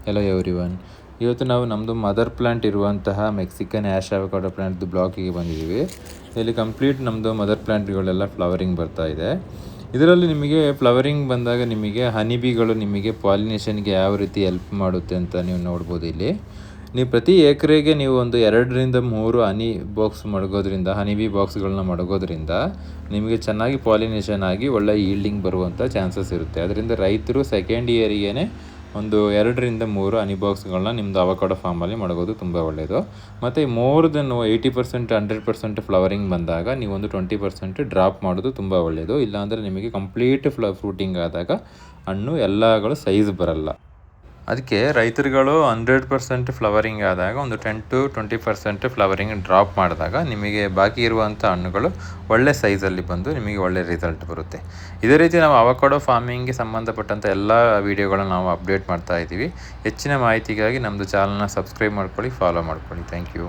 Hello everyone. ಇವತ್ತು ನಾವು ನಮ್ಮದು ಮದರ್ ಪ್ಲ್ಯಾಂಟ್ ಇರುವಂತಹ ಮೆಕ್ಸಿಕನ್ ಆ್ಯಶ್ ಅವಕಾಡೋ ಪ್ಲ್ಯಾಂಟ್ದು ಬ್ಲಾಕಿಗೆ ಬಂದಿದ್ದೀವಿ. ಇಲ್ಲಿ ಕಂಪ್ಲೀಟ್ ನಮ್ಮದು ಮದರ್ ಪ್ಲ್ಯಾಂಟ್ಗಳೆಲ್ಲ ಫ್ಲವರಿಂಗ್ ಬರ್ತಾ ಇದೆ. ಇದರಲ್ಲಿ ನಿಮಗೆ ಫ್ಲವರಿಂಗ್ ಬಂದಾಗ ನಿಮಗೆ ಹನಿಬಿಗಳು ನಿಮಗೆ ಪಾಲಿನೇಷನ್ಗೆ ಯಾವ ರೀತಿ ಹೆಲ್ಪ್ ಮಾಡುತ್ತೆ ಅಂತ ನೀವು ನೋಡ್ಬೋದು. ಇಲ್ಲಿ ನೀವು ಪ್ರತಿ ಎಕರೆಗೆ ನೀವು ಒಂದು 2-3 ಹನಿ ಬಾಕ್ಸ್ ಮಡಗೋದ್ರಿಂದ, ಹನಿಬಿ ಬಾಕ್ಸ್ಗಳನ್ನ ಮಡಗೋದ್ರಿಂದ ನಿಮಗೆ ಚೆನ್ನಾಗಿ ಪಾಲಿನೇಷನ್ ಆಗಿ ಒಳ್ಳೆ ಈಲ್ಡಿಂಗ್ ಬರುವಂಥ ಚಾನ್ಸಸ್ ಇರುತ್ತೆ. ಅದರಿಂದ ರೈತರು ಸೆಕೆಂಡ್ ಇಯರಿಗೇ ಒಂದು 2-3 ಹನಿ ಬಾಕ್ಸ್ಗಳನ್ನ ನಿಮ್ಮದು ಅವಕಾಡೋ ಫಾರ್ಮಲ್ಲಿ ಮಡಗೋದು ತುಂಬ ಒಳ್ಳೆಯದು. ಮತ್ತು ಮೋರ್ ದೆನ್ 80% 100% ಫ್ಲವರಿಂಗ್ ಬಂದಾಗ ನೀವೊಂದು 20% ಡ್ರಾಪ್ ಮಾಡೋದು ತುಂಬ ಒಳ್ಳೆಯದು. ಇಲ್ಲಾಂದರೆ ನಿಮಗೆ ಕಂಪ್ಲೀಟ್ ಫ್ರೂಟಿಂಗ್ ಆದಾಗ ಹಣ್ಣು ಎಲ್ಲಗಳು ಸೈಜ್ ಬರಲ್ಲ. ಅದಕ್ಕೆ ರೈತರುಗಳು 100% ಫ್ಲವರಿಂಗ್ ಆದಾಗ ಒಂದು 10-20% ಫ್ಲವರಿಂಗ್ ಡ್ರಾಪ್ ಮಾಡಿದಾಗ ನಿಮಗೆ ಬಾಕಿ ಇರುವಂಥ ಹಣ್ಣುಗಳು ಒಳ್ಳೆ ಸೈಜಲ್ಲಿ ಬಂದು ನಿಮಗೆ ಒಳ್ಳೆ ರಿಸಲ್ಟ್ ಬರುತ್ತೆ. ಇದೇ ರೀತಿ ನಾವು ಅವಕಾಡೋ ಫಾರ್ಮಿಂಗ್ಗೆ ಸಂಬಂಧಪಟ್ಟಂಥ ಎಲ್ಲ ವೀಡಿಯೋಗಳನ್ನು ನಾವು ಅಪ್ಡೇಟ್ ಮಾಡ್ತಾ ಇದ್ದೀವಿ. ಹೆಚ್ಚಿನ ಮಾಹಿತಿಗಾಗಿ ನಮ್ಮದು ಚಾನಲ್ನ ಸಬ್ಸ್ಕ್ರೈಬ್ ಮಾಡ್ಕೊಳ್ಳಿ, ಫಾಲೋ ಮಾಡ್ಕೊಳ್ಳಿ. Thank you.